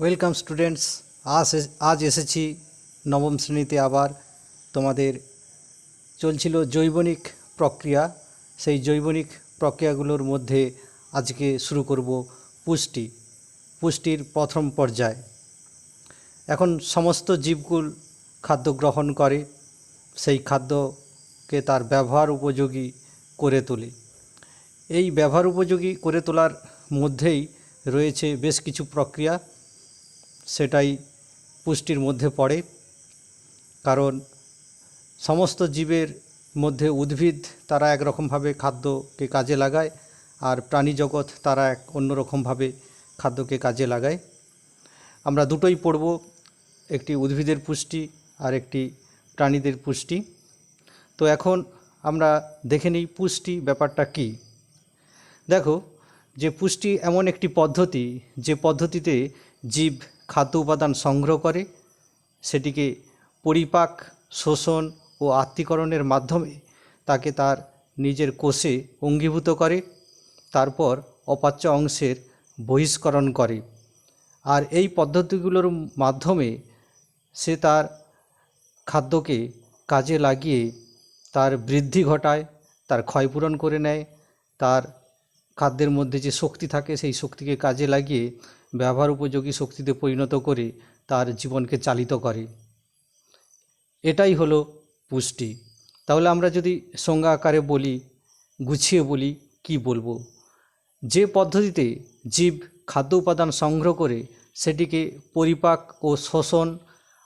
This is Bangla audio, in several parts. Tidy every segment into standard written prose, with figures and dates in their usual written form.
Welcome students. আজ এসেছি নবম শ্রেণীতে। আবার তোমাদের চলছিল জৈবনিক প্রক্রিয়া। সেই জৈবনিক প্রক্রিয়াগুলোর মধ্যে আজকে শুরু করব পুষ্টির প্রথম পর্যায়। এখন সমস্ত জীবকুল খাদ্য গ্রহণ করে, সেই খাদ্যকে তার ব্যবহার উপযোগী করে তোলে। এই ব্যবহার উপযোগী করে তোলার মধ্যেই রয়েছে বেশ কিছু প্রক্রিয়া, সেটাই পুষ্টির মধ্যে পড়ে। কারণ সমস্ত জীবের মধ্যে উদ্ভিদ তারা একরকমভাবে খাদ্যকে কাজে লাগায়, আর প্রাণী জগৎ তারা অন্যরকমভাবে খাদ্যকে কাজে লাগায়। আমরা দুটোই পড়ব, একটি উদ্ভিদের পুষ্টি আর একটি প্রাণীদের পুষ্টি। তো এখন আমরা দেখে নিই পুষ্টি ব্যাপারটা কী। দেখো, যে পুষ্টি এমন একটি পদ্ধতি যে পদ্ধতিতে জীব খাদ্য উপাদান সংগ্রহ করে, সেটিকে পরিপাক, শোষণ ও আত্তীকরণের মাধ্যমে তাকে তার নিজের কোষে অঙ্গীভূত করে, তারপর অপাচ্য অংশের বহিষ্করণ করে। আর এই পদ্ধতিগুলোর মাধ্যমে সে তার খাদ্যকে কাজে লাগিয়ে তার বৃদ্ধি ঘটায়, তার ক্ষয়পূরণ করে নেয়, তার খাদ্যের মধ্যে যে শক্তি থাকে সেই শক্তিকে কাজে লাগিয়ে ব্যবহার উপযোগী শক্তিতে পরিণত করে তার জীবনকে চালিত করে। এটাই হলো পুষ্টি। তাহলে আমরা যদি সংজ্ঞা আকারে বলি, গুছিয়ে বলি, কি বলবো? যে পদ্ধতিতে জীব খাদ্য উপাদান সংগ্রহ করে সেটিকে পরিপাক ও শোষণ,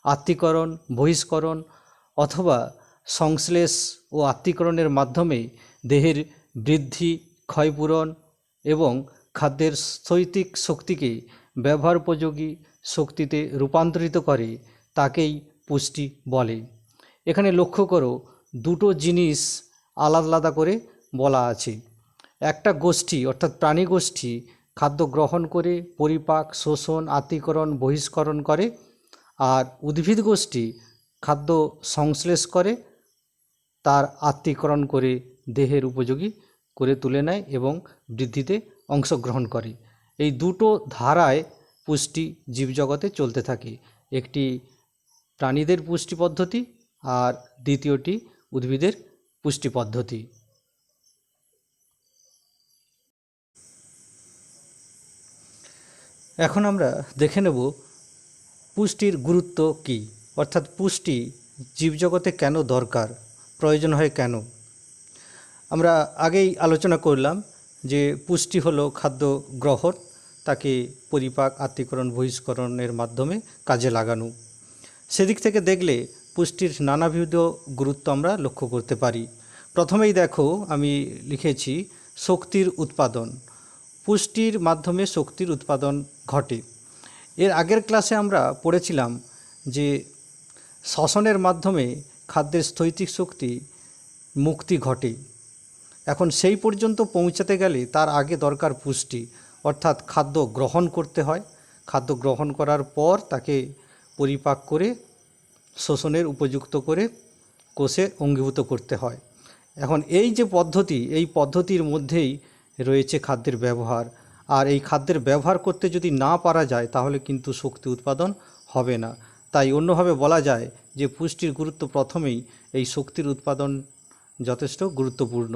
আত্তীকরণ, বহিষ্করণ অথবা সংশ্লেষ ও আত্তীকরণের মাধ্যমে দেহের বৃদ্ধি, ক্ষয়পূরণ এবং খাদ্যের স্থৈতিক শক্তিকে ব্যবহার উপযোগী শক্তিতে রূপান্তরিত করে, তাকেই পুষ্টি বলে। এখানে লক্ষ্য করো, দুটো জিনিস আলাদা আলাদা করে বলা আছে। একটা গোষ্ঠী অর্থাৎ প্রাণী গোষ্ঠী খাদ্য গ্রহণ করে পরিপাক, শোষণ, আত্তীকরণ, বহিষ্করণ করে, আর উদ্ভিদ গোষ্ঠী খাদ্য সংশ্লেষ করে তার আত্তীকরণ করে দেহের উপযোগী করে তুলে নেয় এবং বৃদ্ধিতে অংশগ্রহণ করে। এই দুটো ধারায় পুষ্টি জীবজগতে চলতে থাকে। একটি প্রাণীদের পুষ্টি পদ্ধতি আর দ্বিতীয়টি উদ্ভিদের পুষ্টি পদ্ধতি। এখন আমরা দেখে নেব পুষ্টির গুরুত্ব কী, অর্থাৎ পুষ্টি জীবজগতে কেন দরকার, প্রয়োজন হয় কেন। আমরা আগেই আলোচনা করলাম যে পুষ্টি হলো খাদ্য গ্রহণ, তাকে পরিপাক, আত্তীকরণ, বহিষ্করণের মাধ্যমে কাজে লাগানো। সেদিক থেকে দেখলে পুষ্টির নানাবিধ গুরুত্ব আমরা লক্ষ্য করতে পারি। প্রথমেই দেখো, আমি লিখেছি শক্তির উৎপাদন। পুষ্টির মাধ্যমে শক্তির উৎপাদন ঘটে। এর আগের ক্লাসে আমরা পড়েছিলাম যে শ্বসনের মাধ্যমে খাদ্যের স্থৈতিক শক্তি মুক্তি ঘটে। এখন সেই পর্যন্ত পৌঁছাতে গেলে তার আগে দরকার পুষ্টি, অর্থাৎ খাদ্য গ্রহণ করতে হয়। খাদ্য গ্রহণ করার পর তাকে পরিপাক করে শোষণের উপযুক্ত করে কোষে অঙ্গীভূত করতে হয়। এখন এই যে পদ্ধতি, এই পদ্ধতির মধ্যেই রয়েছে খাদ্যের ব্যবহার। আর এই খাদ্যের ব্যবহার করতে যদি না পারা যায় তাহলে কিন্তু শক্তি উৎপাদন হবে না। তাই অন্যভাবে বলা যায় যে পুষ্টির গুরুত্ব প্রথমেই এই শক্তির উৎপাদন যথেষ্ট গুরুত্বপূর্ণ।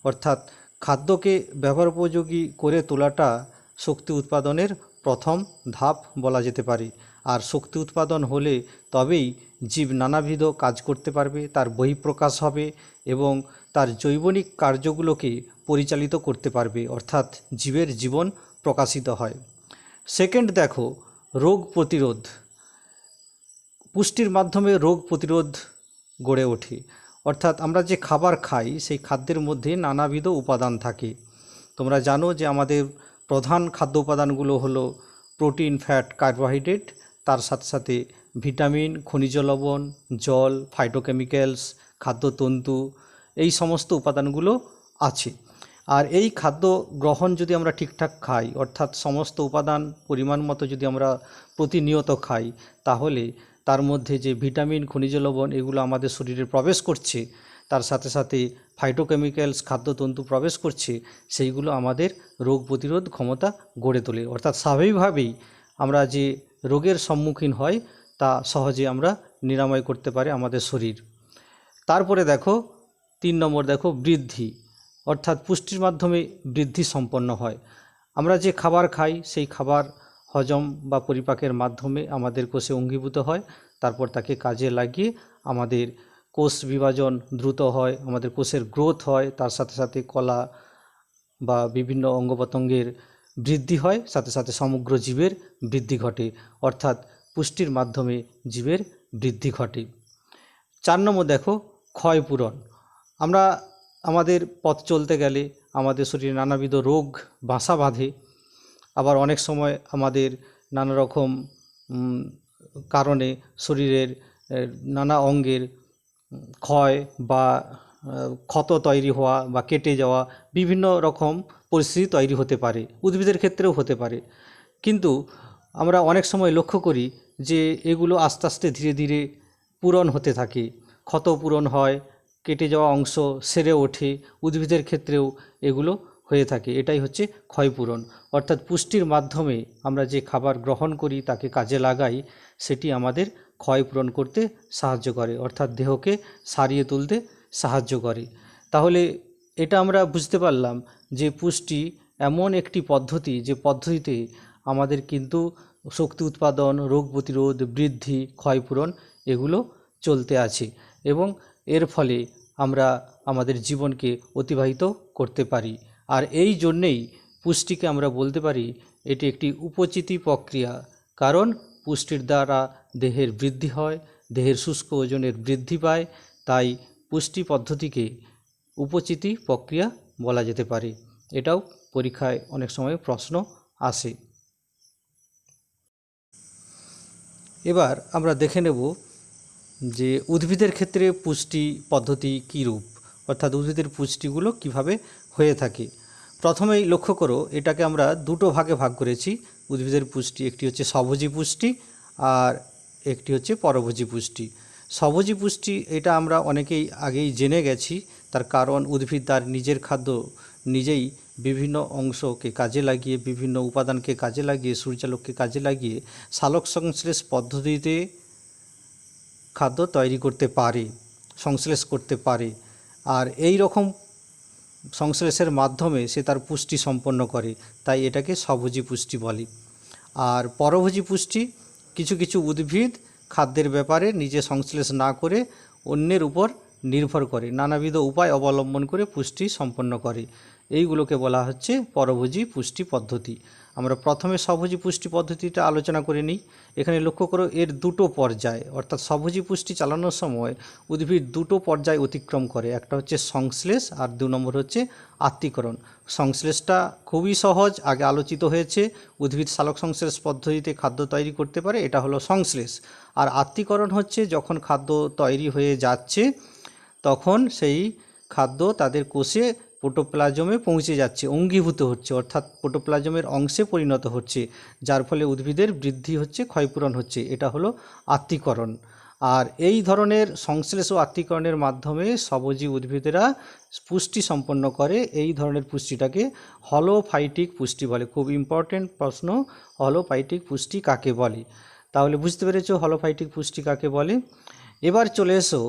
অর্থাৎ খাদ্যকে ব্যবহার উপযোগী করে তোলাটা শক্তি উৎপাদনের প্রথম ধাপ বলা যেতে পারে। আর শক্তি উৎপাদন হলে তবেই জীব নানাবিধ কাজ করতে পারবে, তার বহিঃপ্রকাশ হবে এবং তার জৈবনিক কার্যগুলোকে পরিচালিত করতে পারবে, অর্থাৎ জীবের জীবন প্রকাশিত হয়। সেকেন্ড দেখো, রোগ প্রতিরোধ। পুষ্টির মাধ্যমে রোগ প্রতিরোধ গড়ে ওঠে। অর্থাৎ আমরা যে খাবার খাই সেই খাদ্যের মধ্যে নানাবিধ উপাদান থাকে। তোমরা জানো যে আমাদের প্রধান খাদ্য উপাদানগুলো হলো প্রোটিন, ফ্যাট, কার্বোহাইড্রেট, তার সাথে সাথে ভিটামিন, খনিজ লবণ, জল, ফাইটোকেমিক্যালস, খাদ্যতন্তু, এই সমস্ত উপাদানগুলো আছে। আর এই খাদ্য গ্রহণ যদি আমরা ঠিকঠাক খাই, অর্থাৎ সমস্ত উপাদান পরিমাণ মতো যদি আমরা প্রতিনিয়ত খাই, তাহলে তার মধ্যে যে ভিটামিন, খনিজ লবণ এগুলো আমাদের শরীরে প্রবেশ করছে, তার সাথে সাথে ফাইটোকেমিক্যালস, খাদ্যতন্তু প্রবেশ করছে, সেইগুলো আমাদের রোগ প্রতিরোধ ক্ষমতা গড়ে তোলে। অর্থাৎ স্বাভাবিকভাবেই আমরা যে রোগের সম্মুখীন হয় তা সহজে আমরা নিরাময় করতে পারে আমাদের শরীর। তারপরে দেখো 3 নম্বর দেখো বৃদ্ধি, অর্থাৎ পুষ্টির মাধ্যমে বৃদ্ধি সম্পন্ন হয়। আমরা যে খাবার খাই সেই খাবার হজম বা পরিপাকের মাধ্যমে আমাদের কোষে অঙ্গীভূত হয়, তারপর তাকে কাজে লাগিয়ে আমাদের কোষ বিভাজন দ্রুত হয়, আমাদের কোষের গ্রোথ হয়, তার সাথে সাথে কলা বা বিভিন্ন অঙ্গপ্রত্যঙ্গের বৃদ্ধি হয়, সাথে সাথে সমগ্র জীবের বৃদ্ধি ঘটে, অর্থাৎ পুষ্টির মাধ্যমে জীবের বৃদ্ধি ঘটে। 4 নম্বর দেখো ক্ষয়পূরণ। আমরা আমাদের পথ চলতে গেলে আমাদের শরীরে নানাবিধ রোগ বাসা বাঁধে, আবার অনেক সময় আমাদের নানা রকম কারণে শরীরের নানা অঙ্গের ক্ষয় বা ক্ষত তৈরি হওয়া বা কেটে যাওয়া বিভিন্ন রকম পরিস্থিতি তৈরি হতে পারে, উদ্ভিদের ক্ষেত্রেও হতে পারে। কিন্তু আমরা অনেক সময় লক্ষ্য করি যে এগুলো আস্তে আস্তে ধীরে ধীরে পূরণ হতে থাকে, ক্ষত পূরণ হয়, কেটে যাওয়া অংশ সেরে ওঠে, উদ্ভিদের ক্ষেত্রেও এগুলো হয়ে থাকে। এটাই হচ্ছে ক্ষয়পূরণ, অর্থাৎ পুষ্টির মাধ্যমে আমরা যে খাবার গ্রহণ করি তাকে কাজে লাগাই, সেটি আমাদের ক্ষয়পূরণ করতে সাহায্য করে, অর্থাৎ দেহকে সারিয়ে তুলতে সাহায্য করে। তাহলে এটা আমরা বুঝতে পারলাম যে পুষ্টি এমন একটি পদ্ধতি যে পদ্ধতিতে আমাদের কিন্তু শক্তি উৎপাদন, রোগ প্রতিরোধ, বৃদ্ধি, ক্ষয়পূরণ এগুলো চলতে আছে, এবং এর ফলে আমরা আমাদের জীবনকে অতিবাহিত করতে পারি। আর এই জন্যেই পুষ্টিকে আমরা বলতে পারি এটি একটি উপচিতি প্রক্রিয়া, কারণ পুষ্টির দ্বারা দেহের বৃদ্ধি হয়, দেহের শুষ্ক ওজনের বৃদ্ধি পায়, তাই পুষ্টি পদ্ধতিকে উপচিতি প্রক্রিয়া বলা যেতে পারে। এটাও পরীক্ষায় অনেক সময় প্রশ্ন আসে। এবার আমরা দেখে নেব যে উদ্ভিদের ক্ষেত্রে পুষ্টি পদ্ধতি কী রূপ, অর্থাৎ উদ্ভিদের পুষ্টিগুলো কিভাবে হয়ে থাকে। প্রথমেই লক্ষ্য করো, এটাকে আমরা দুটো ভাগে ভাগ করেছি উদ্ভিদের পুষ্টি, একটি হচ্ছে স্বভোজী পুষ্টি আর একটি হচ্ছে পরভোজী পুষ্টি। স্বভোজী পুষ্টি এটা আমরা অনেকেই আগেই জেনে গেছি, তার কারণ উদ্ভিদ তার নিজের খাদ্য নিজেই বিভিন্ন অংশকে কাজে লাগিয়ে, বিভিন্ন উপাদানকে কাজে লাগিয়ে, সূর্যালোককে কাজে লাগিয়ে সালোক সংশ্লেষ পদ্ধতিতে খাদ্য তৈরি করতে পারে, সংশ্লেষ করতে পারে, আর এই রকম সংশ্লেষের মাধ্যমে সে তার পুষ্টি সম্পন্ন করে, তাই এটাকে স্বভোজী পুষ্টি বলে। আর পরভোজী পুষ্টি, কিছু কিছু উদ্ভিদ খাদ্যের ব্যাপারে নিজে সংশ্লেষ না করে অন্যের উপর নির্ভর করে, নানাবিধ উপায় অবলম্বন করে পুষ্টি সম্পন্ন করে, এইগুলোকে বলা হচ্ছে পরভোজী পুষ্টি পদ্ধতি। আমরা প্রথমে স্বভোজী পুষ্টি পদ্ধতিটা আলোচনা করে নিই। এখানে লক্ষ্য করো এর দুটো পর্যায়, অর্থাৎ স্বভোজী পুষ্টি চালানোর সময় উদ্ভিদ দুটো পর্যায় অতিক্রম করে, একটা হচ্ছে সংশ্লেষ আর 2 নম্বর হচ্ছে আত্তীকরণ। সংশ্লেষটা খুবই সহজ, আগে আলোচিত হয়েছে, উদ্ভিদ সালোক সংশ্লেষ পদ্ধতিতে খাদ্য তৈরি করতে পারে, এটা হলো সংশ্লেষ। আর আত্তীকরণ হচ্ছে যখন খাদ্য তৈরি হয়ে যাচ্ছে তখন সেই খাদ্য তাদের কোষে প্রোটোপ্লাজমে পৌঁছে যাচ্ছে, অঙ্গীভূত হচ্ছে, অর্থাৎ প্রোটোপ্লাজমের অংশে পরিণত হচ্ছে, যার ফলে উদ্ভিদের বৃদ্ধি হচ্ছে, ক্ষয়পূরণ হচ্ছে, এটা হলো আত্তীকরণ। আর এই ধরনের সংশ্লেষ ও আত্তীকরণের মাধ্যমে স্বভোজী উদ্ভিদেরা পুষ্টি সম্পন্ন করে, এই ধরনের পুষ্টিটাকে হলোফাইটিক পুষ্টি বলে। খুব ইম্পর্টেন্ট প্রশ্ন, হলোফাইটিক পুষ্টি কাকে বলে? তাহলে বুঝতে পেরেছো হলোফাইটিক পুষ্টি কাকে বলে। এবার চলে এসো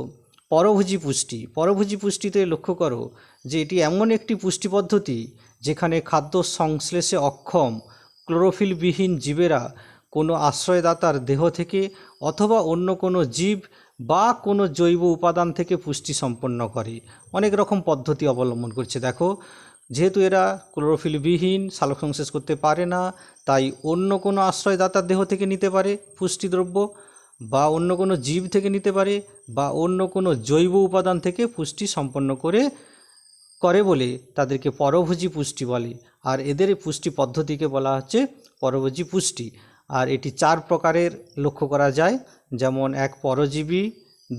পরভোজী পুষ্টি। পরভোজী পুষ্টিতে লক্ষ্য করো যে এটি এমন একটি পুষ্টি পদ্ধতি যেখানে খাদ্য সংশ্লেষে অক্ষম ক্লোরোফিলবিহীন জীবেরা কোনো আশ্রয়দাতার দেহ থেকে অথবা অন্য কোনো জীব বা কোনো জৈব উপাদান থেকে পুষ্টি সম্পন্ন করে। অনেক রকম পদ্ধতি অবলম্বন করছে। দেখো, যেহেতু এরা ক্লোরোফিলবিহীন সালোক সংশ্লেষ করতে পারে না, তাই অন্য কোনো আশ্রয়দাতার দেহ থেকে নিতে পারে পুষ্টিদ্রব্য, বা অন্য কোনো জীব থেকে নিতে পারে, বা অন্য কোনো জৈব উপাদান থেকে পুষ্টি সম্পন্ন করে বলে তাদেরকে পরভোজী পুষ্টি বলে। আর এদের পুষ্টি পদ্ধতিকে বলা হচ্ছে পরভোজী পুষ্টি। আর এটি 4 প্রকারের লক্ষ্য করা যায়, যেমন 1 পরজীবী,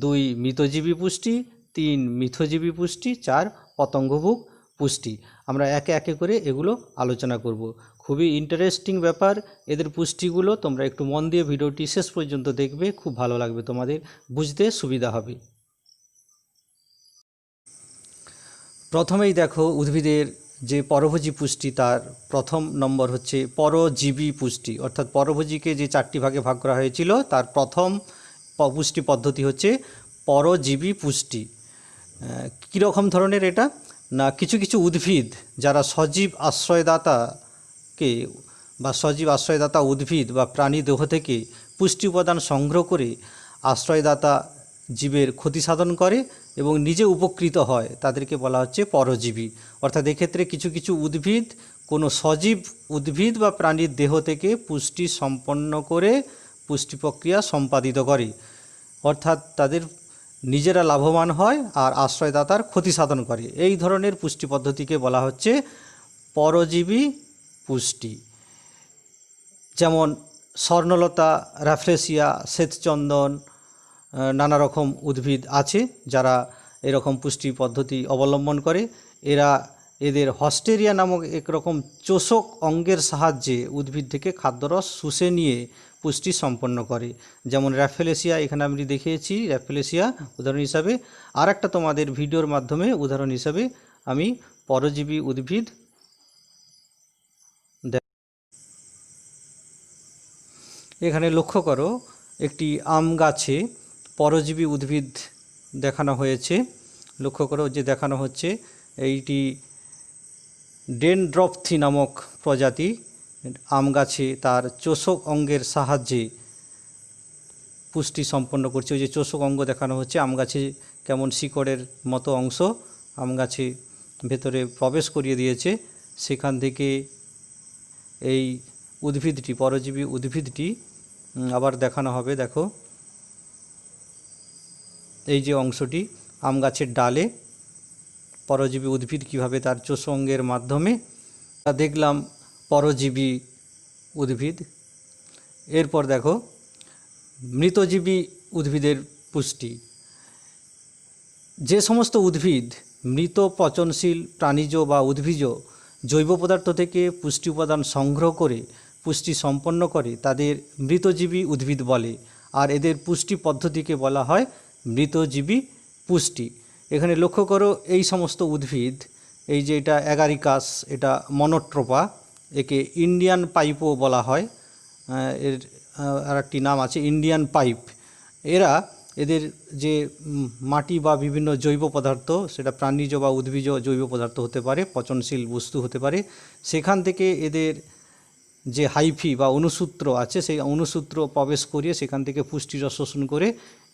2 মৃতজীবী পুষ্টি, 3 মিথজীবী পুষ্টি, 4 পতঙ্গভুক পুষ্টি। আমরা একে একে করে এগুলো আলোচনা করব। খুবই ইন্টারেস্টিং ব্যাপার এদের পুষ্টিগুলো, তোমরা একটু মন দিয়ে ভিডিওটি শেষ পর্যন্ত দেখবে, খুব ভালো লাগবে, তোমাদের বুঝতে সুবিধা হবে। প্রথমেই দেখো উদ্ভিদের যে পরভোজী পুষ্টি তার প্রথম নম্বর হচ্ছে পরজীবী পুষ্টি, অর্থাৎ পরভোজীকে যে 4টি ভাগে ভাগ করা হয়েছিল তার প্রথম পুষ্টি পদ্ধতি হচ্ছে পরজীবী পুষ্টি। কীরকম ধরনের এটা না, কিছু কিছু উদ্ভিদ যারা সজীব আশ্রয়দাতাকে বা সজীব আশ্রয়দাতা উদ্ভিদ বা প্রাণী দেহ থেকে পুষ্টি উপাদান সংগ্রহ করে আশ্রয়দাতা জীবের ক্ষতি সাধন করে এবং নিজে উপকৃত হয়, তাদেরকে বলা হচ্ছে পরজীবী। অর্থাৎ এক্ষেত্রে কিছু কিছু উদ্ভিদ কোনো সজীব উদ্ভিদ বা প্রাণীর দেহ থেকে পুষ্টি সম্পন্ন করে পুষ্টি প্রক্রিয়া সম্পাদিত করে, অর্থাৎ তাদের নিজেরা লাভবান হয় আর আশ্রয়দাতার ক্ষতি সাধন করে। এই ধরনের পুষ্টি পদ্ধতিকে বলা হচ্ছে পরজীবী পুষ্টি। যেমন স্বর্ণলতা, র্যাফলেসিয়া, শ্বেতচন্দন, নানা রকম উদ্ভিদ আছে যারা এরকম পুষ্টি পদ্ধতি অবলম্বন করে। এদের হস্টেরিয়া নামক একরকম চোষক অঙ্গের সাহায্যে উদ্ভিদ থেকে খাদ্যরস শুষে নিয়ে পুষ্টি সম্পন্ন করে। যেমন র্যাফলেসিয়া, এখানে আমি দেখিয়েছি র্যাফলেসিয়া উদাহরণ হিসাবে। আর একটা তোমাদের ভিডিওর মাধ্যমে উদাহরণ হিসাবে আমি পরজীবী উদ্ভিদ এখানে লক্ষ্য করো, একটি আম গাছে পরজীবী উদ্ভিদ দেখানো হয়েছে। লক্ষ্য করো যে দেখানো হচ্ছে এইটি ডেনড্রপথি নামক প্রজাতি আম গাছে তার চোষক অঙ্গের সাহায্যে পুষ্টি সম্পন্ন করছে। ওই যে চোষক অঙ্গ দেখানো হচ্ছে, আম গাছে কেমন শিকড়ের মতো অংশ আম গাছে ভেতরে প্রবেশ করিয়ে দিয়েছে, সেখান থেকে এই উদ্ভিদটি পরজীবী উদ্ভিদটি আবার দেখানো হবে। দেখো এই যে অংশটি আম গাছের ডালে পরজীবী উদ্ভিদ কীভাবে তার চোষক অঙ্গের মাধ্যমে দেখলাম পরজীবী উদ্ভিদ। এরপর দেখো মৃতজীবী উদ্ভিদের পুষ্টি। যে সমস্ত উদ্ভিদ মৃত পচনশীল প্রাণীজ বা উদ্ভিজ জৈব পদার্থ থেকে পুষ্টি উপাদান সংগ্রহ করে পুষ্টি সম্পন্ন করে তাদের মৃতজীবী উদ্ভিদ বলে, আর এদের পুষ্টি পদ্ধতিকে বলা হয় মৃতজীবী পুষ্টি। এখানে লক্ষ্য করো এই সমস্ত উদ্ভিদ, এই যে এটা অ্যাগারিকাস, এটা মনোট্রোপা, একে ইন্ডিয়ান পাইপও বলা হয়, এর আর একটি নাম আছে ইন্ডিয়ান পাইপ। এদের যে মাটি বা বিভিন্ন জৈব পদার্থ, সেটা প্রাণীজ বা উদ্ভিজ জৈব পদার্থ হতে পারে, পচনশীল বস্তু হতে পারে, সেখান থেকে এদের যে হাইফি বা অনুসূত্র আছে সেই অনুসূত্র প্রবেশ করিয়ে সেখান থেকে পুষ্টিরস শোষণ করে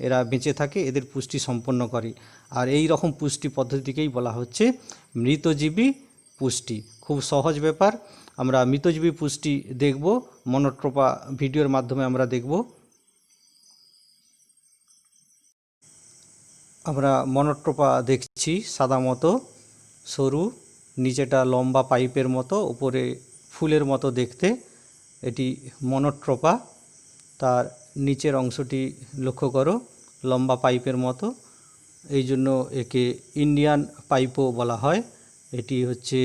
এরা বেঁচে থাকে, এদের পুষ্টি সম্পন্ন করে। আর এই রকম পুষ্টি পদ্ধতিকেই বলা হচ্ছে মৃতজীবী পুষ্টি। খুব সহজ ব্যাপার। আমরা মৃতজীবী পুষ্টি দেখব, মনোট্রোপা ভিডিওর মাধ্যমে আমরা দেখব। আমরা মনোট্রোপা দেখছি, সাদা মতো সরু, নিচেটা লম্বা পাইপের মতো, উপরে ফুলের মতো দেখতে, এটি মনোট্রোপা। তার নিচের অংশটি লক্ষ্য করো লম্বা পাইপের মতো, এই জন্য একে ইন্ডিয়ান পাইপও বলা হয়। এটি হচ্ছে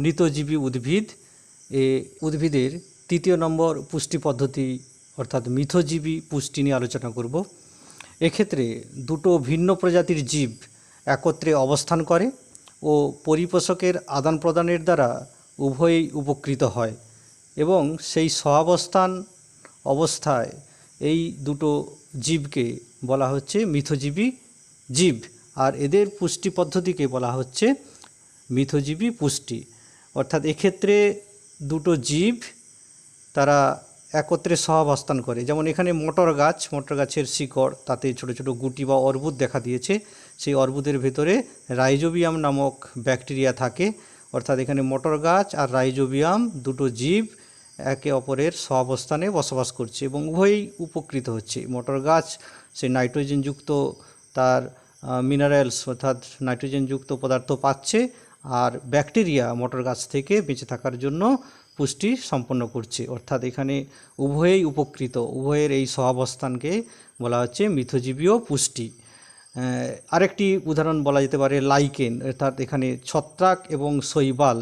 মৃতজীবী উদ্ভিদ। এ উদ্ভিদের 3য় নম্বর পুষ্টি পদ্ধতি অর্থাৎ মিথজীবী পুষ্টি নিয়ে আলোচনা করব। এক্ষেত্রে দুটো ভিন্ন প্রজাতির জীব একত্রে অবস্থান করে ও পরিপোষকের আদান প্রদানের দ্বারা উভয়ই উপকৃত হয় এবং সেই সহাবস্থান অবস্থায় এই দুটো জীবকে বলা হচ্ছে মিথজীবী জীব, আর এদের পুষ্টি পদ্ধতিকে বলা হচ্ছে মিথজীবী পুষ্টি। অর্থাৎ এক্ষেত্রে দুটো জীব তারা একত্রে সহাবস্থান করে। যেমন এখানে মটর গাছের শিকড়, তাতে ছোট ছোট গুটি বা অর্বুদ দেখা দিয়েছে, সেই অর্বুদের ভেতরে রাইজোবিয়াম নামক ব্যাকটেরিয়া থাকে। অর্থাৎ এখানে মটর গাছ আর রাইজোবিয়াম দুটো জীব একে অপরের সহাবস্থানে বসবাস করছে এবং উভয়ই উপকৃত হচ্ছে। মটর গাছ সেই নাইট্রোজেনযুক্ত তার মিনারেলস অর্থাৎ নাইট্রোজেনযুক্ত পদার্থ পাচ্ছে, আর ব্যাকটেরিয়া মটর গাছ থেকে বেঁচে থাকার জন্য পুষ্টি সম্পন্ন করছে। অর্থাৎ এখানে উভয়েই উপকৃত, উভয়ের এই সহাবস্থানকে বলা হচ্ছে মিথজীবীয় পুষ্টি। আরেকটি উদাহরণ বলা যেতে পারে লাইকেন, অর্থাৎ এখানে ছত্রাক এবং শৈবাল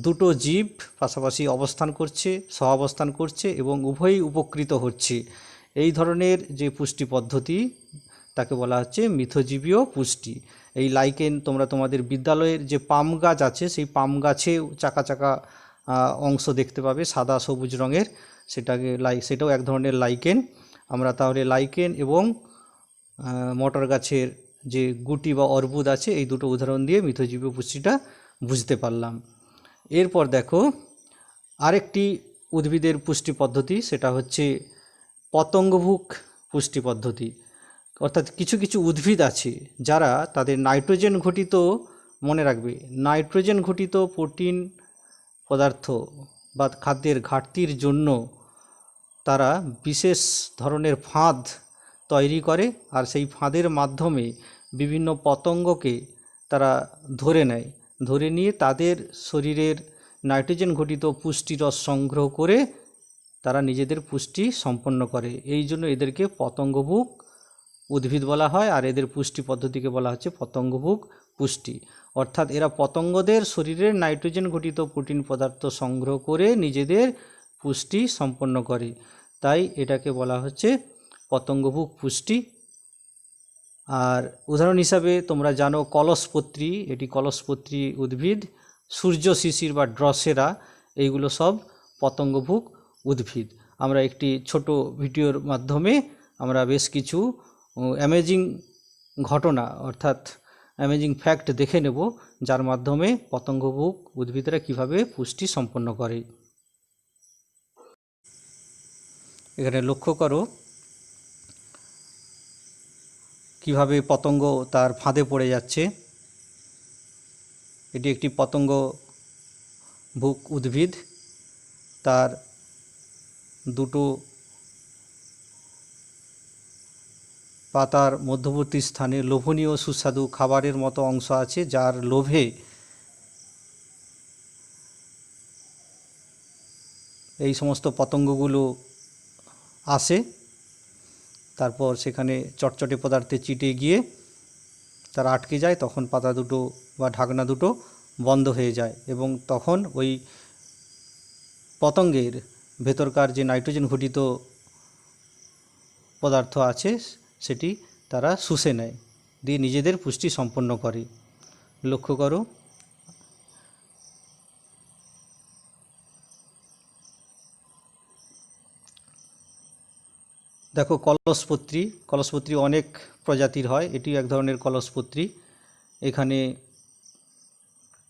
দুটো জীব পাশাপাশি অবস্থান করছে, সহাবস্থান করছে এবং উভয়ই উপকৃত হচ্ছে। এই ধরনের যে পুষ্টি পদ্ধতি তাকে বলা হচ্ছে মিথজীবীয় পুষ্টি। এই লাইকেন তোমরা তোমাদের বিদ্যালয়ের যে পাম গাছ আছে সেই পাম গাছেও চাকা চাকা অংশ দেখতে পাবে সাদা সবুজ রঙের, সেটাও এক ধরনের লাইকেন। আমরা তাহলে লাইকেন এবং মটর গাছের যে গুটি বা অর্বুদ আছে এই দুটো উদাহরণ দিয়ে মিথজীবী পুষ্টিটা বুঝতে পারলাম। এরপর দেখো আরেকটি উদ্ভিদের পুষ্টি পদ্ধতি, সেটা হচ্ছে পতঙ্গভুক পুষ্টি পদ্ধতি। অর্থাৎ কিছু কিছু উদ্ভিদ আছে যারা তাদের নাইট্রোজেন ঘটিত, মনে রাখবে নাইট্রোজেন ঘটিত প্রোটিন পদার্থ বা খাদ্যের ঘাটতির জন্য তারা বিশেষ ধরনের ফাঁদ তৈরি করে, আর সেই ফাঁদের মাধ্যমে বিভিন্ন পতঙ্গকে তারা ধরে নিয়ে তাদের শরীরের নাইট্রোজেন ঘটিত পুষ্টিরস সংগ্রহ করে তারা নিজেদের পুষ্টি সম্পন্ন করে। এই জন্য এদেরকে পতঙ্গভুক উদ্ভিদ বলা হয়, আর এদের পুষ্টি পদ্ধতিকে বলা হচ্ছে পতঙ্গভুক পুষ্টি। অর্থাৎ এরা পতঙ্গদের শরীরের নাইট্রোজেন ঘটিত প্রোটিন পদার্থ সংগ্রহ করে নিজেদের পুষ্টি সম্পন্ন করে, তাই এটাকে বলা হচ্ছে পতঙ্গভুক পুষ্টি। আর উদাহরণ হিসাবে তোমরা জানো কলসপত্রী, এটি কলসপত্রী উদ্ভিদ, সূর্য শিশির বা ড্রসেরা, এইগুলো সব পতঙ্গভুক উদ্ভিদ। আমরা একটি ছোট ভিডিওর মাধ্যমে আমরা বেশ কিছু অ্যামেজিং ঘটনা অর্থাৎ অ্যামেজিং ফ্যাক্ট দেখে নেব, যার মাধ্যমে পতঙ্গভুক উদ্ভিদরা কিভাবে পুষ্টি সম্পন্ন করে। এখানে লক্ষ্য করো কিভাবে পতঙ্গ তার ফাঁদে পড়ে যাচ্ছে। এটি একটি পতঙ্গভুক উদ্ভিদ, তার দুটো পাতার মধ্যবর্তী স্থানে লোভনীয় সুস্বাদু খাবারের মতো অংশ আছে, যার লোভে এই সমস্ত পতঙ্গগুলো আসে, তারপর সেখানে চটচটে পদার্থে চিটে গিয়ে তারা আটকে যায়, তখন পাতা দুটো বা ঢাকনা দুটো বন্ধ হয়ে যায় এবং তখন ওই পতঙ্গের ভেতরকার যে নাইট্রোজেন ঘটিত পদার্থ আছে সেটি তারা শুষে নেয়, দিয়ে নিজেদের পুষ্টি সম্পন্ন করে। লক্ষ্য করো দেখো কলসপত্রী অনেক প্রজাতির হয়, এটি এক ধরনের কলসপত্রী। এখানে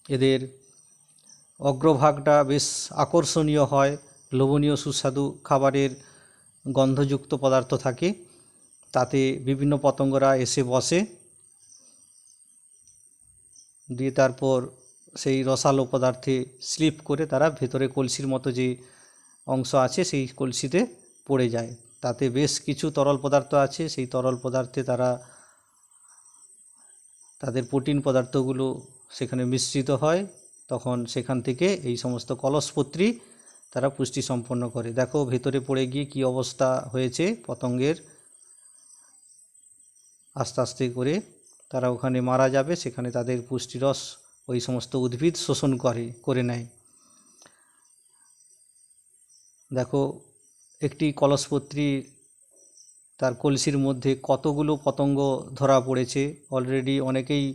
এদের অগ্রভাগটা বেশ আকর্ষণীয় হয়, লোভনীয় সুস্বাদু খাবারের গন্ধযুক্ত পদার্থ থাকে, তাতে বিভিন্ন পতঙ্গরা এসে বসে, দিয়ে তারপর সেই রসালো পদার্থে স্লিপ করে তারা ভেতরে কলসির মতো যে অংশ আছে সেই কলসিতে পড়ে যায়। তাতে বেশ কিছু তরল পদার্থ আছে, সেই তরল পদার্থে তারা তাদের প্রোটিন পদার্থগুলো সেখানে মিশ্রিত হয়, তখন সেখান থেকে এই সমস্ত কলসপত্রী তারা পুষ্টি সম্পন্ন করে। দেখো ভেতরে পড়ে গিয়ে কি অবস্থা হয়েছে পতঙ্গের, আস্তে আস্তে করে তারা ওখানে মারা যাবে, সেখানে তাদের পুষ্টিরস ওই সমস্ত উদ্ভিদ শোষণ করে নেয়। দেখো একটি কলসপত্রী তার কলসির মধ্যে কতগুলো পতঙ্গ ধরা পড়েছে, অলরেডি অনেকেই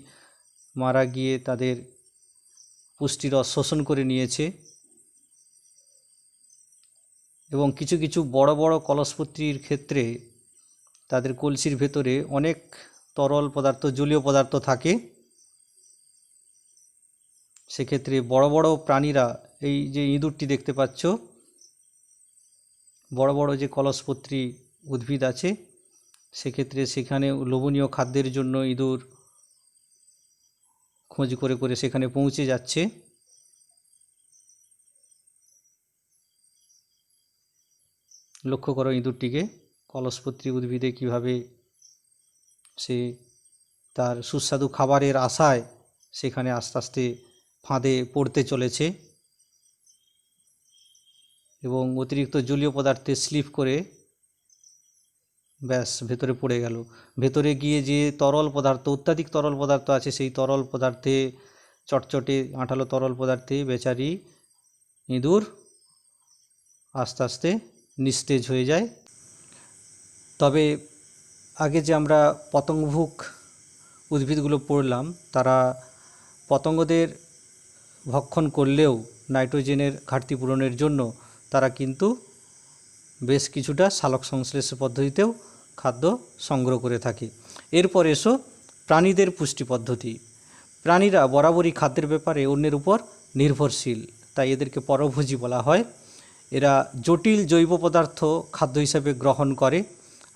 মারা গিয়ে তাদের পুষ্টিরস শোষণ করে নিয়েছে, এবং কিছু কিছু বড় বড় কলসপত্রীর ক্ষেত্রে তাদের কলসির ভেতরে অনেক তরল পদার্থ, জলীয় পদার্থ থাকে। সেক্ষেত্রে বড় বড় প্রাণীরা, এই যে ইঁদুরটি দেখতে পাচ্ছ, বড় বড় যে কলসপত্রী উদ্ভিদ আছে সেক্ষেত্রে সেখানে লোভনীয় খাদ্যের জন্য ইঁদুর খোঁজ করে করে সেখানে পৌঁছে যাচ্ছে। লক্ষ্য করো ইঁদুরটিকে, কলসপত্রী উদ্ভিদে কিভাবে সে তার সুস্বাদু খাবারের আশায় সেখানে আস্তে আস্তে ফাঁদে পড়তে চলেছে এবং অতিরিক্ত জলীয় পদার্থে স্লিপ করে ব্যাস ভেতরে পড়ে গেল। ভেতরে গিয়ে যে তরল পদার্থ, অত্যাধিক তরল পদার্থ আছে, সেই তরল পদার্থে, চটচটে আঠালো তরল পদার্থে বেচারি ইঁদুর আস্তে আস্তে নিস্তেজ হয়ে যায়। তবে আগে যে আমরা পতঙ্গভুক উদ্ভিদগুলো পড়লাম, তারা পতঙ্গদের ভক্ষণ করলেও নাইট্রোজেনের ঘাটতি পূরণের জন্য তারা কিন্তু বেশ কিছুটা সালোক সংশ্লেষ পদ্ধতিতেও খাদ্য সংগ্রহ করে থাকে। এরপর এসো প্রাণীদের পুষ্টি পদ্ধতি। প্রাণীরা বরাবরই খাদ্যের ব্যাপারে অন্যের উপর নির্ভরশীল, তাই এদেরকে পরভোজী বলা হয়। এরা জটিল জৈব পদার্থ খাদ্য হিসেবে গ্রহণ করে,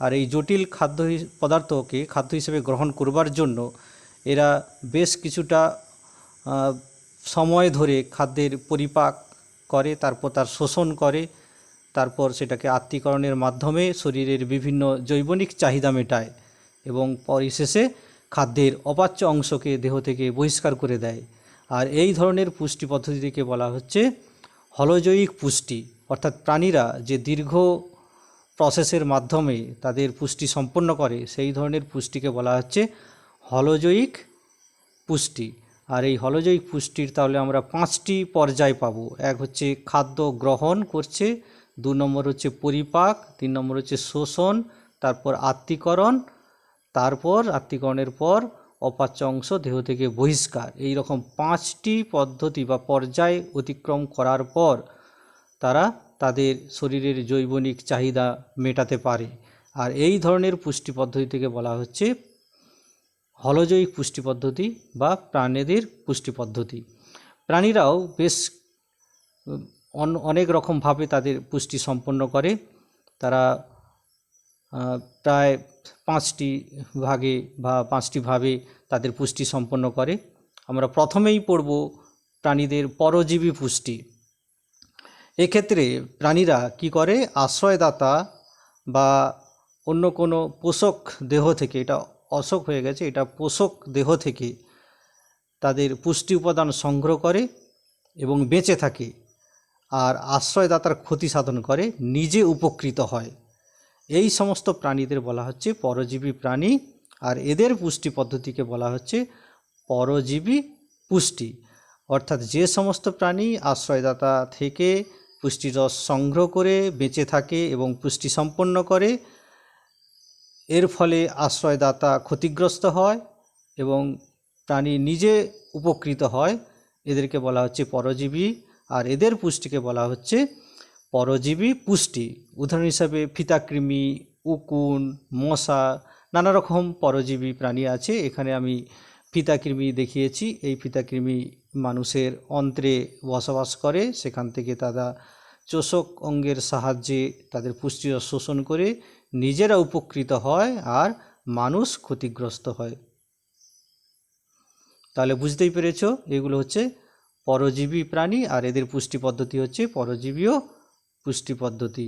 আর এই জটিল পদার্থকে খাদ্য হিসেবে গ্রহণ করবার জন্য এরা বেশ কিছুটা সময় ধরে খাদ্যের পরিপাক করে, তারপর তার শোষণ করে, তারপর সেটাকে আত্তীকরণের মাধ্যমে শরীরের বিভিন্ন জৈবনিক চাহিদা মেটায় এবং পরিশেষে খাদ্যের অপাচ্য অংশকে দেহ থেকে বহিষ্কার করে দেয়। আর এই ধরনের পুষ্টি পদ্ধতিকে বলা হচ্ছে হলজৈবিক পুষ্টি। অর্থাৎ প্রাণীরা যে দীর্ঘ প্রসেসের মাধ্যমে তাদের পুষ্টি সম্পন্ন করে, সেই ধরনের পুষ্টিকে বলা হচ্ছে হলজৈবিক পুষ্টি। আর এই হলজৈবিক পুষ্টির তাহলে আমরা 5টি পর্যায় পাবো। এক হচ্ছে খাদ্য গ্রহণ করছে, 2 নম্বর হচ্ছে পরিপাক, 3 নম্বর হচ্ছে শোষণ, তারপর আত্তীকরণ, তারপর আত্তীকরণের পর অপাচ্য অংশ দেহ থেকে বহিষ্কার। এই রকম 5টি পদ্ধতি বা পর্যায় অতিক্রম করার পর তারা তাদের শরীরের জৈবনিক চাহিদা মেটাতে পারে। আর এই ধরনের পুষ্টি পদ্ধতি থেকে বলা হচ্ছে হলজৈবিক পুষ্টি পদ্ধতি বা প্রাণীদের পুষ্টি পদ্ধতি। প্রাণীরাও বেশ অনেক রকমভাবে তাদের পুষ্টি সম্পন্ন করে। তারা প্রায় 5টি ভাগে বা 5টি ভাবে তাদের পুষ্টি সম্পন্ন করে। আমরা প্রথমেই পড়ব প্রাণীদের পরজীবী পুষ্টি। এক্ষেত্রে প্রাণীরা কি করে, আশ্রয়দাতা বা অন্য কোনো পোষক দেহ থেকে, এটা অশোক হয়ে গেছে, এটা পোষক দেহ থেকে তাদের পুষ্টি উপাদান সংগ্রহ করে এবং বেঁচে থাকে, আর আশ্রয়দাতার ক্ষতি সাধন করে, নিজে উপকৃত হয়। এই সমস্ত প্রাণীদের বলা হচ্ছে পরজীবী প্রাণী, আর এদের পুষ্টি পদ্ধতিকে বলা হচ্ছে পরজীবী পুষ্টি। অর্থাৎ যে সমস্ত প্রাণী আশ্রয়দাতা থেকে পুষ্টিরস সংগ্রহ করে বেঁচে থাকে এবং পুষ্টি সম্পন্ন করে, এর ফলে আশ্রয়দাতা ক্ষতিগ্রস্ত হয় এবং প্রাণী নিজে উপকৃত হয়, এদেরকে বলা হচ্ছে পরজীবী। আর এদের পুষ্টিকে বলা হচ্ছে পরজীবী পুষ্টি। উদাহরণ হিসাবে ফিতাকৃমি, উকুন, মশা, নানা রকম পরজীবী প্রাণী আছে। এখানে আমি ফিতাকৃমি দেখিয়েছি। এই ফিতাকৃমি মানুষের অন্ত্রে বসবাস করে, সেখান থেকে তারা চোষক অঙ্গের সাহায্যে তাদের পুষ্টিরস শোষণ করে নিজেরা উপকৃত হয় আর মানুষ ক্ষতিগ্রস্ত হয়। তাহলে বুঝতেই পেরেছো, এগুলো হচ্ছে পরজীবী প্রাণী, আর এদের পুষ্টি পদ্ধতি হচ্ছে পরজীবীয় পুষ্টি পদ্ধতি।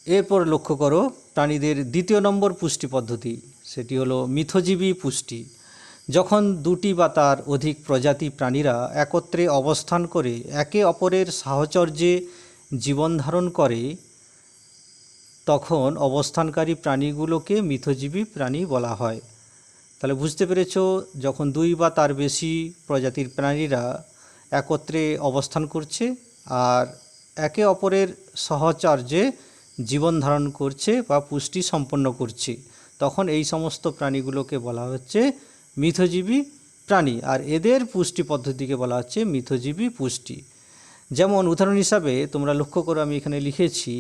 এরপর লক্ষ্য করো প্রাণীদের 2 নম্বর পুষ্টি পদ্ধতি, সেটি হলো মিথজীবী পুষ্টি। যখন 2টি বা তার অধিক প্রজাতি প্রাণীরা একত্রে অবস্থান করে একে অপরের সাহচর্যে জীবন ধারণ করে, তখন অবস্থানকারী প্রাণীগুলোকে মিথজীবী প্রাণী বলা হয়। তাহলে বুঝতে পেরেছো, যখন 2 বা তার বেশি প্রজাতির প্রাণীরা একত্রে অবস্থান করছে আর একে অপরের সাহচর্যে জীবন ধারণ করছে বা পুষ্টি সম্পন্ন করছে, তখন এই সমস্ত প্রাণীগুলোকে বলা হচ্ছে মিথজীবী প্রাণী, আর এদের পুষ্টি পদ্ধতিকে বলা হচ্ছে মিথজীবী পুষ্টি। যেমন উদাহরণ হিসাবে তোমরা লক্ষ্য করো, আমি এখানে লিখেছি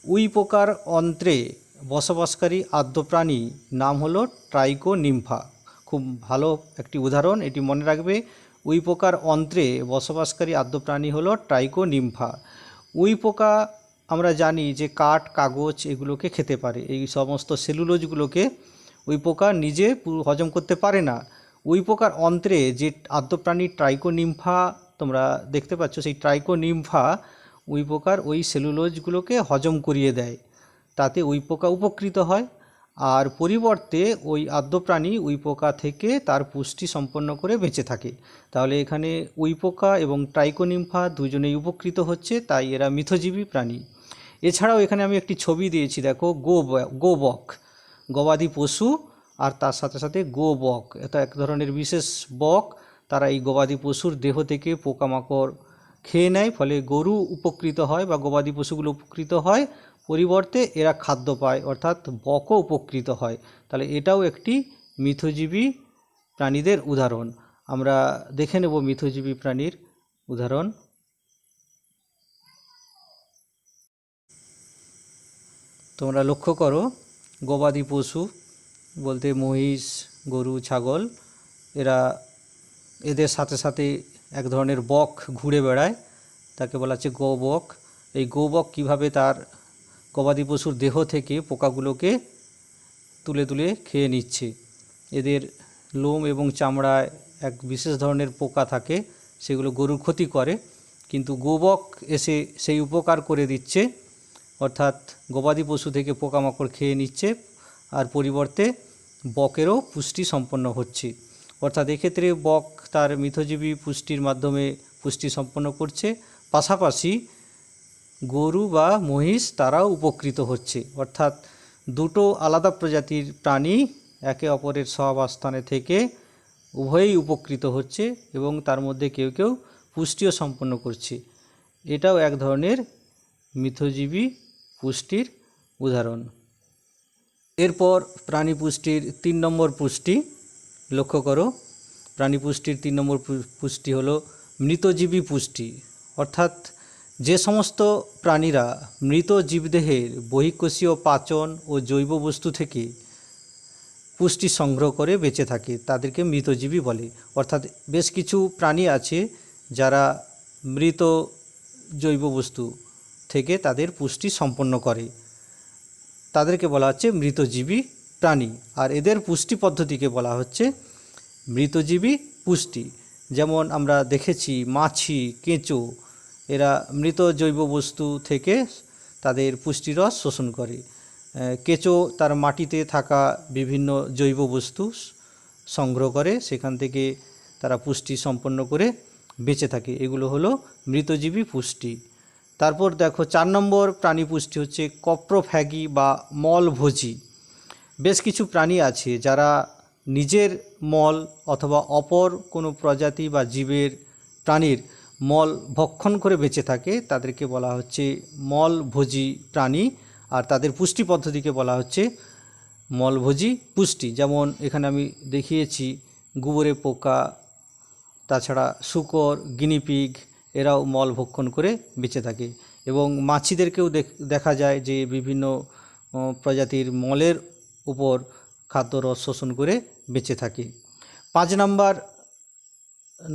উইপোকার অন্ত্রে বসবাসকারী আদ্য প্রাণী নাম হলো ট্রাইকোনিম্ফা। খুব ভালো একটি উদাহরণ, এটি মনে রাখবে। উইপোকার অন্ত্রে বসবাসকারী আদ্য প্রাণী হলো ট্রাইকোনিম্ফা। উইপোকা আমরা জানি যে কাঠ, কাগজ এগুলোকে খেতে পারে। এই সমস্ত সেলুলোজগুলোকে উইপোকা নিজে হজম করতে পারে না। উইপোকার অন্ত্রে যে আদ্য প্রাণী ট্রাইকোনিম্ফা তোমরা দেখতে পাচ্ছ, সেই ট্রাইকোনিম্ফা উইপোকার ওই সেলুলোজগুলোকে হজম করিয়ে দেয়, তাতে উইপোকা উপকৃত হয়। আর পরিবর্তে ওই আদ্য প্রাণী উইপোকা থেকে তার পুষ্টি সম্পন্ন করে বেঁচে থাকে। তাহলে এখানে উইপোকা এবং ট্রাইকোনিম্ফা দুজনেই উপকৃত হচ্ছে, তাই এরা মিথজীবী প্রাণী। এছাড়াও এখানে আমি একটি ছবি দিয়েছি, দেখো গোবক, গবাদি পশু, আর তার সাথে সাথে গোবক, এটা এক ধরনের বিশেষ বক। তারা এই গবাদি পশুর দেহ থেকে পোকামাকড় খেয়ে নেয়, ফলে গরু উপকৃত হয় বা গবাদি পশুগুলো উপকৃত হয়, পরিবর্তে এরা খাদ্য পায়, অর্থাৎ বকও উপকৃত হয়। তাহলে এটাও একটি মিথজীবী প্রাণীদের উদাহরণ। আমরা দেখে নেব মিথজীবী প্রাণীর উদাহরণ। তোমরা লক্ষ্য করো, গবাদি পশু বলতে মহিষ, গরু, ছাগল, এদের সাথে সাথে এক ধরনের বক ঘুরে বেড়ায়, তাকে বলা হচ্ছে গোবক। এই গোবক কীভাবে তার গবাদি পশুর দেহ থেকে পোকাগুলোকে তুলে তুলে খেয়ে নিচ্ছে। এদের লোম এবং চামড়ায় এক বিশেষ ধরনের পোকা থাকে, সেগুলো গরুর ক্ষতি করে, কিন্তু গোবক এসে সেই উপকার করে দিচ্ছে, অর্থাৎ গবাদি পশু থেকে পোকামাকড় খেয়ে নিচ্ছে, আর পরিবর্তে বকেরও পুষ্টি সম্পন্ন হচ্ছে। অর্থাৎ এক্ষেত্রে বক তার মিথজীবী পুষ্টির মাধ্যমে পুষ্টি সম্পন্ন করছে, পাশাপাশি গরু বা মহিষ তারাও উপকৃত হচ্ছে। অর্থাৎ দুটো আলাদা প্রজাতির প্রাণী একে অপরের সহাবস্থানে থেকে উভয়ই উপকৃত হচ্ছে এবং তার মধ্যে কেউ কেউ পুষ্টিও সম্পন্ন করছে। এটাও এক ধরনের মিথজীবী পুষ্টির উদাহরণ। এরপর প্রাণী পুষ্টির 3 নম্বর পুষ্টি লক্ষ্য করো। প্রাণী পুষ্টির 3 নম্বর পুষ্টি হলো মৃতজীবী পুষ্টি। অর্থাৎ যে সমস্ত প্রাণীরা মৃত জীবদেহের বহিঃকোষীয় পাচন ও জৈব বস্তু থেকে পুষ্টি সংগ্রহ করে বেঁচে থাকে তাদেরকে মৃতজীবী বলে। অর্থাৎ বেশ কিছু প্রাণী আছে যারা মৃত জৈব বস্তু থেকে তাদের পুষ্টি সম্পন্ন করে, তাদেরকে বলা হচ্ছে মৃতজীবী প্রাণী। আর এদের পুষ্টি পদ্ধতিকে বলা হচ্ছে মৃতজীবী পুষ্টি। যেমন আমরা দেখেছি মাছি, কেঁচো, এরা মৃত জৈব বস্তু থেকে তাদের পুষ্টিরস শোষণ করে। কেঁচো তার মাটিতে থাকা বিভিন্ন জৈব বস্তু সংগ্রহ করে, সেখান থেকে তারা পুষ্টি সম্পন্ন করে বেঁচে থাকে। এগুলো হলো মৃতজীবী পুষ্টি। তারপর দেখো 4 নম্বর প্রাণী পুষ্টি হচ্ছে কপ্রোফ্যাগি বা মলভোজী। বেশ কিছু প্রাণী আছে যারা নিজের মল অথবা অপর কোনো প্রজাতি বা জীবের প্রাণীর মল ভক্ষণ করে বেঁচে থাকে, তাদেরকে বলা হচ্ছে মলভোজী প্রাণী। আর তাদের পুষ্টি পদ্ধতিকে বলা হচ্ছে মলভোজী পুষ্টি। যেমন এখানে আমি দেখিয়েছি গুবরে পোকা, তাছাড়া শূকর, গিনিপিগ, এরাও মল ভক্ষণ করে বেঁচে থাকে। এবং মাছিদেরকেও দেখা যায় যে বিভিন্ন প্রজাতির মলের উপর খাদ্যরস শোষণ করে বেঁচে থাকে। 5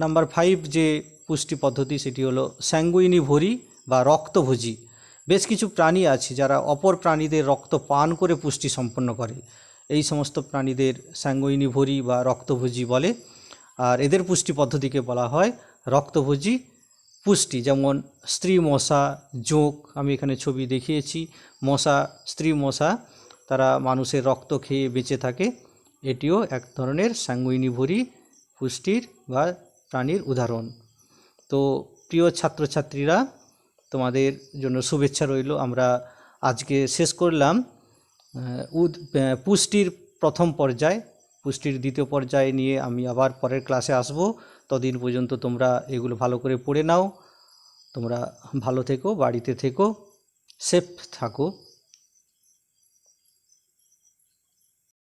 নাম্বার 5 যে পুষ্টি পদ্ধতি সেটি হলো স্যাঙ্গুইনিভোরি বা রক্তভোজী। বেশ কিছু প্রাণী আছে যারা অপর প্রাণীদের রক্ত পান করে পুষ্টি সম্পন্ন করে, এই সমস্ত প্রাণীদের স্যাঙ্গুইনিভোরি বা রক্তভোজী বলে। আর এদের পুষ্টি পদ্ধতিকে বলা হয় রক্তভোজী পুষ্টি। যেমন স্ত্রী মশা, জোঁক, আমি এখানে ছবি দেখিয়েছি, মশা, স্ত্রী মশা, তারা মানুষের রক্ত খেয়ে বেঁচে থাকে। এটিও এক ধরনের স্যাঙ্গুইনিভোরি পুষ্টির বা প্রাণীর উদাহরণ। তো প্রিয় ছাত্রছাত্রীরা, তোমাদের জন্য শুভেচ্ছা রইল। আমরা আজকে শেষ করলাম পুষ্টির প্রথম পর্যায়। পুষ্টির দ্বিতীয় পর্যায় নিয়ে আমি আবার পরের ক্লাসে আসব। ততদিন পর্যন্ত তোমরা এগুলো ভালো করে পড়ে নাও। তোমরা ভালো থেকো, বাড়িতে থেকো, সেফ থাকো।